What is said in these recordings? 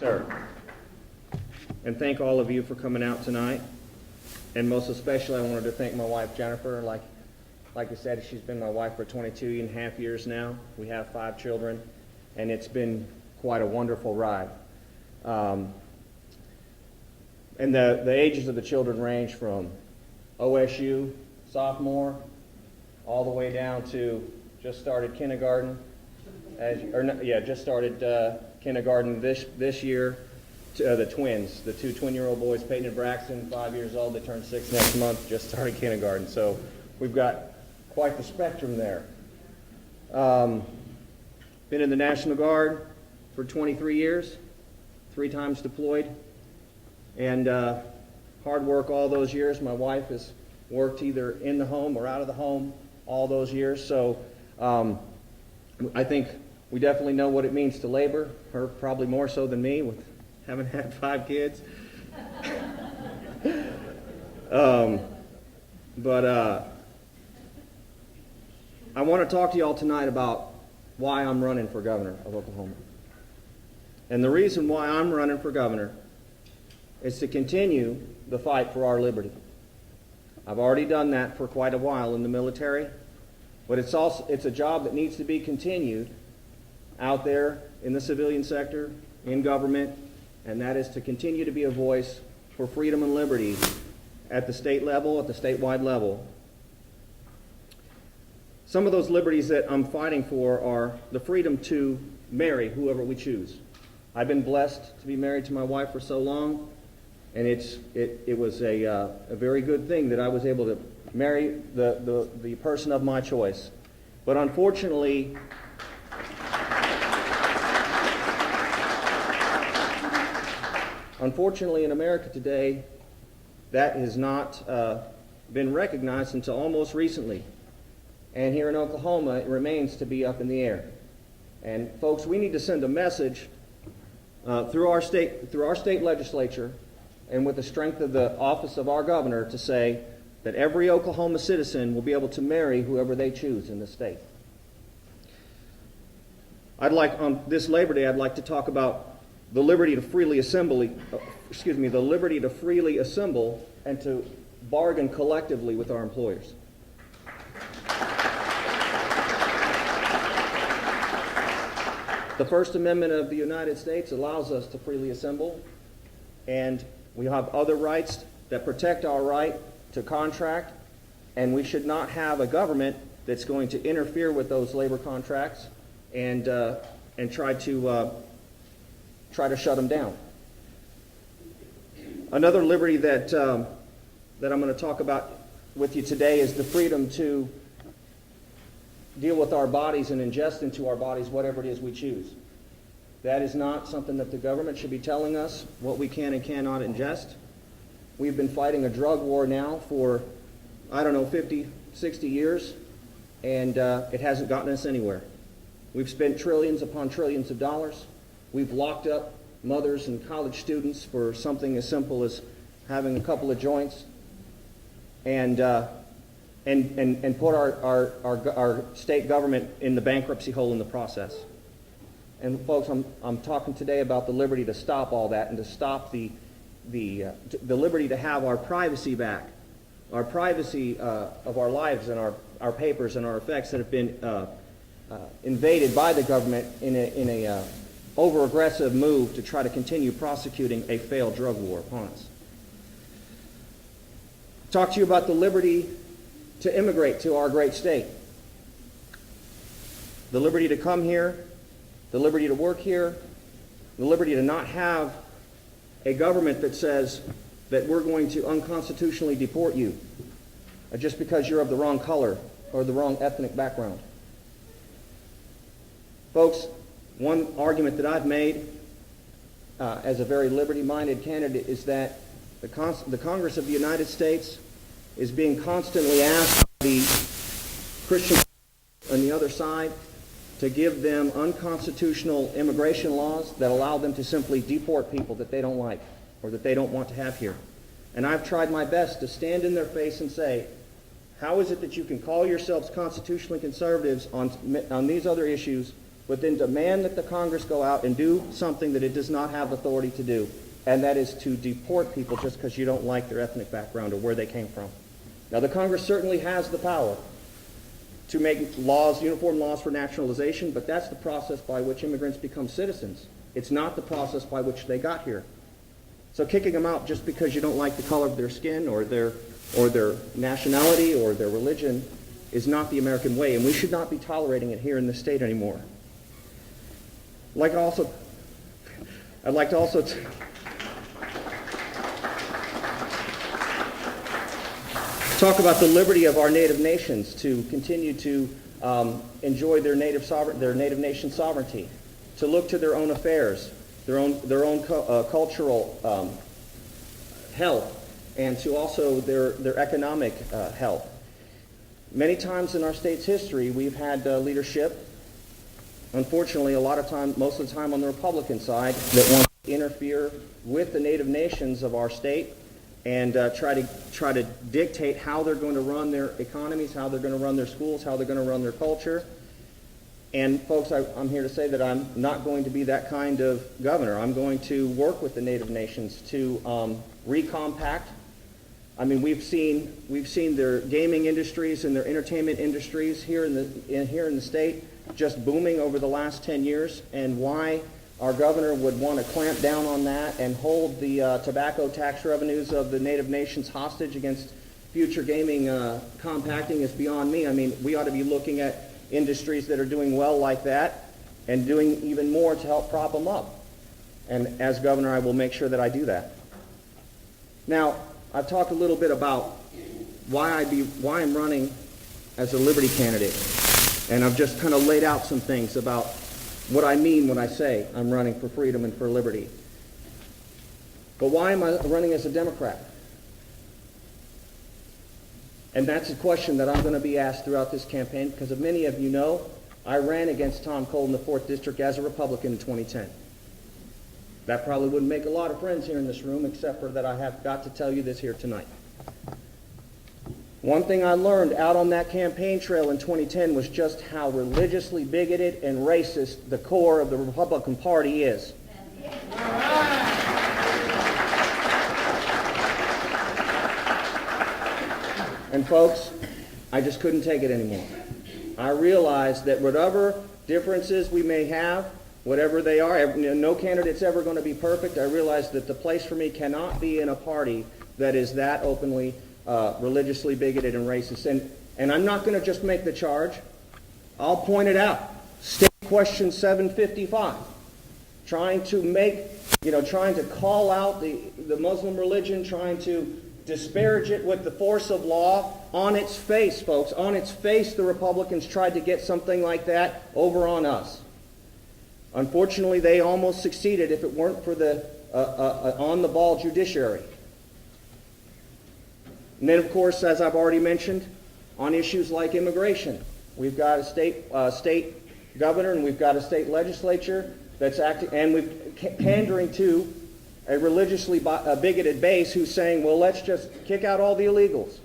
Sir, and thank all of you for coming out tonight. And most especially, I wanted to thank my wife, Jennifer. Like I said, she's been my wife for 22 and a half years now. We have 5 children, and it's been quite a wonderful ride. And the ages of the children range from OSU, sophomore, all the way down to just started kindergarten. Just started kindergarten this year. The twins, the 2 twin-year-old boys, Peyton and Braxton, 5 years old. They turn 6 next month. Just started kindergarten. So we've got quite the spectrum there. Been in the National Guard for 23 years, 3 times deployed, and hard work all those years. My wife has worked either in the home or out of the home all those years. So I think we definitely know what it means to labor, her probably more so than me with having had 5 kids. I want to talk to y'all tonight about why I'm running for governor of Oklahoma. And the reason why I'm running for governor is to continue the fight for our liberty. I've already done that for quite a while in the military, but it's a job that needs to be continued out there in the civilian sector, in government, and that is to continue to be a voice for freedom and liberty at the state level, at the statewide level. Some of those liberties that I'm fighting for are the freedom to marry whoever we choose. I've been blessed to be married to my wife for so long, and it was a very good thing that I was able to marry the person of my choice. But unfortunately, in America today, that has not been recognized until almost recently. And here in Oklahoma, it remains to be up in the air. And folks, we need to send a message through our state legislature and with the strength of the office of our governor to say that every Oklahoma citizen will be able to marry whoever they choose in the state. On this Labor Day, I'd like to talk about the liberty to freely assemble and to bargain collectively with our employers. The First Amendment of the United States allows us to freely assemble, and we have other rights that protect our right to contract, and we should not have a government that's going to interfere with those labor contracts and try to shut them down. Another liberty that I'm going to talk about with you today is the freedom to deal with our bodies and ingest into our bodies whatever it is we choose. That is not something that the government should be telling us what we can and cannot ingest. We've been fighting a drug war now for, 50, 60 years, and it hasn't gotten us anywhere. We've spent trillions upon trillions of dollars. We've locked up mothers and college students for something as simple as having a couple of joints, and put our state government in the bankruptcy hole in the process. And folks, I'm talking today about the liberty to stop all that and to stop the liberty to have our privacy back, our privacy of our lives and our papers and our effects that have been invaded by the government in a over-aggressive move to try to continue prosecuting a failed drug war upon us. Talk to you about the liberty to immigrate to our great state. The liberty to come here, the liberty to work here, the liberty to not have a government that says that we're going to unconstitutionally deport you just because you're of the wrong color or the wrong ethnic background. Folks, one argument that I've made as a very liberty-minded candidate is that the Congress of the United States is being constantly asked by the Christians on the other side to give them unconstitutional immigration laws that allow them to simply deport people that they don't like or that they don't want to have here. And I've tried my best to stand in their face and say, how is it that you can call yourselves constitutionally conservatives on these other issues, but then demand that the Congress go out and do something that it does not have authority to do, and that is to deport people just because you don't like their ethnic background or where they came from. Now, the Congress certainly has the power to make laws, uniform laws for naturalization, but that's the process by which immigrants become citizens. It's not the process by which they got here. So kicking them out just because you don't like the color of their skin or their nationality or their religion is not the American way, and we should not be tolerating it here in this state anymore. I'd like to also talk about the liberty of our native nations to continue to enjoy their native nation sovereignty, to look to their own affairs, their own cultural health, and to also their economic health. Many times in our state's history, we've had leadership, unfortunately, most of the time on the Republican side, that wants to interfere with the native nations of our state and try to dictate how they're going to run their economies, how they're going to run their schools, how they're going to run their culture. And folks, I'm here to say that I'm not going to be that kind of governor. I'm going to work with the native nations to recompact. I mean, we've seen their gaming industries and their entertainment industries here in the state just booming over the last 10 years, and why our governor would want to clamp down on that and hold the tobacco tax revenues of the native nations hostage against future gaming compacting is beyond me. I mean, we ought to be looking at industries that are doing well like that and doing even more to help prop them up. And as governor, I will make sure that I do that. Now, I've talked a little bit about why I'm running as a Liberty candidate, and I've just kind of laid out some things about what I mean when I say I'm running for freedom and for liberty. But why am I running as a Democrat? And that's a question that I'm going to be asked throughout this campaign, because as many of you know, I ran against Tom Cole in the 4th District as a Republican in 2010. That probably wouldn't make a lot of friends here in this room, except for that I have got to tell you this here tonight. One thing I learned out on that campaign trail in 2010 was just how religiously bigoted and racist the core of the Republican Party is. And folks, I just couldn't take it anymore. I realized that whatever differences we may have, whatever they are, no candidate's ever going to be perfect. I realized that the place for me cannot be in a party that is that openly religiously bigoted and racist. And I'm not going to just make the charge. I'll point it out. State Question 755. Trying to call out the Muslim religion, trying to disparage it with the force of law. On its face, folks, on its face, the Republicans tried to get something like that over on us. Unfortunately, they almost succeeded if it weren't for the on-the-ball judiciary. And then, of course, as I've already mentioned, on issues like immigration, we've got a state governor and we've got a state legislature that's acting, and we're pandering to a religiously bigoted base who's saying, well, let's just kick out all the illegals.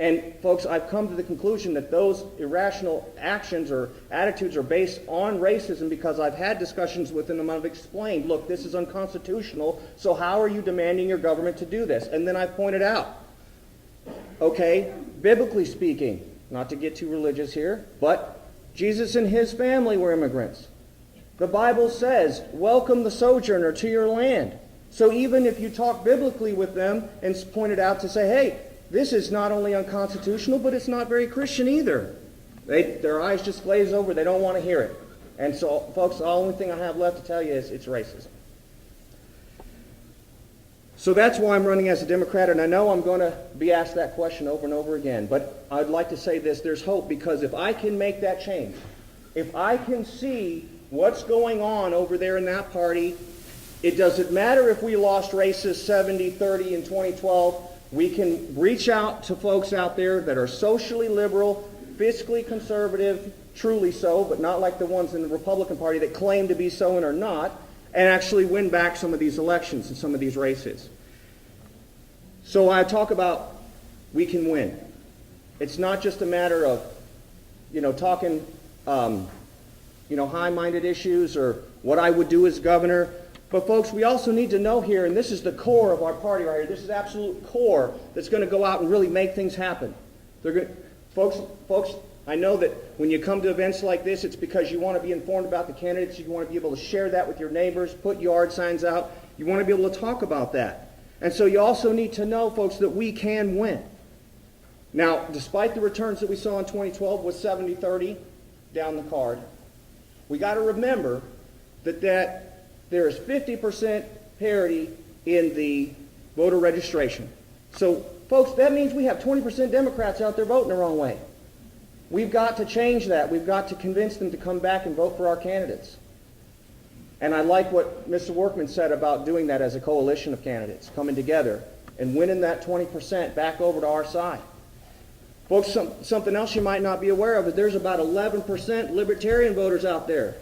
And folks, I've come to the conclusion that those irrational actions or attitudes are based on racism, because I've had discussions with them and I've explained, look, this is unconstitutional, so how are you demanding your government to do this? And then I pointed out, okay, biblically speaking, not to get too religious here, but Jesus and his family were immigrants. The Bible says, welcome the sojourner to your land. So even if you talk biblically with them and point it out to say, hey, this is not only unconstitutional, but it's not very Christian either. Their eyes just glaze over. They don't want to hear it. And so, folks, the only thing I have left to tell you is it's racism. So that's why I'm running as a Democrat, and I know I'm going to be asked that question over and over again. But I'd like to say this, there's hope, because if I can make that change, if I can see what's going on over there in that party, it doesn't matter if we lost races 70-30 in 2012. We can reach out to folks out there that are socially liberal, fiscally conservative, truly so, but not like the ones in the Republican Party that claim to be so and are not, and actually win back some of these elections and some of these races. So I talk about we can win. It's not just a matter of, talking high-minded issues or what I would do as governor. But folks, we also need to know here, and this is the core of our party right here, this is absolute core that's going to go out and really make things happen. Folks, I know that when you come to events like this, it's because you want to be informed about the candidates, you want to be able to share that with your neighbors, put yard signs out, you want to be able to talk about that. And so you also need to know, folks, that we can win. Now, despite the returns that we saw in 2012 with 70-30 down the card, we got to remember that there is 50% parity in the voter registration. So, folks, that means we have 20% Democrats out there voting the wrong way. We've got to change that. We've got to convince them to come back and vote for our candidates. And I like what Mr. Workman said about doing that as a coalition of candidates, coming together and winning that 20% back over to our side. Folks, something else you might not be aware of is there's about 11% libertarian voters out there.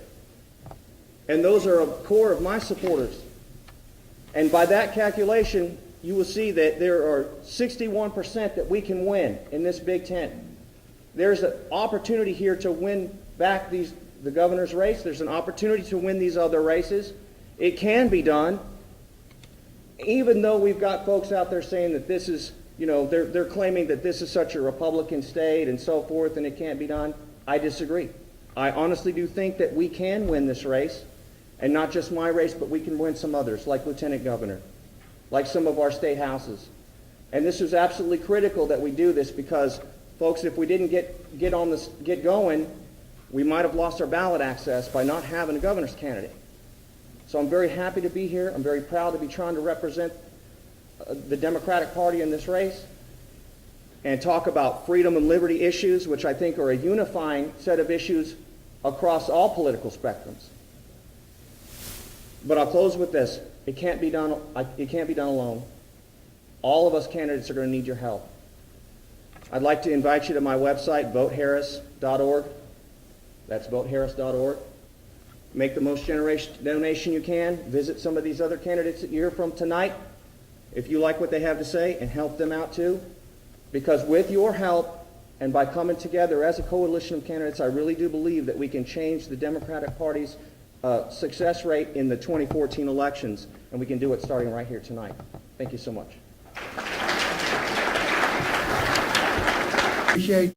And those are a core of my supporters. And by that calculation, you will see that there are 61% that we can win in this Big Ten. There's an opportunity here to win back the governor's race. There's an opportunity to win these other races. It can be done, even though we've got folks out there saying that this is, they're claiming that this is such a Republican state and so forth and it can't be done. I disagree. I honestly do think that we can win this race, and not just my race, but we can win some others, like Lieutenant Governor, like some of our state houses. And this is absolutely critical that we do this because, folks, if we didn't get going, we might have lost our ballot access by not having a governor's candidate. So I'm very happy to be here. I'm very proud to be trying to represent the Democratic Party in this race and talk about freedom and liberty issues, which I think are a unifying set of issues across all political spectrums. But I'll close with this. It can't be done alone. All of us candidates are going to need your help. I'd like to invite you to my website, voteharris.org. That's voteharris.org. Make the most generous donation you can. Visit some of these other candidates that you hear from tonight, if you like what they have to say, and help them out too. Because with your help and by coming together as a coalition of candidates, I really do believe that we can change the Democratic Party's success rate in the 2014 elections, and we can do it starting right here tonight. Thank you so much. Appreciate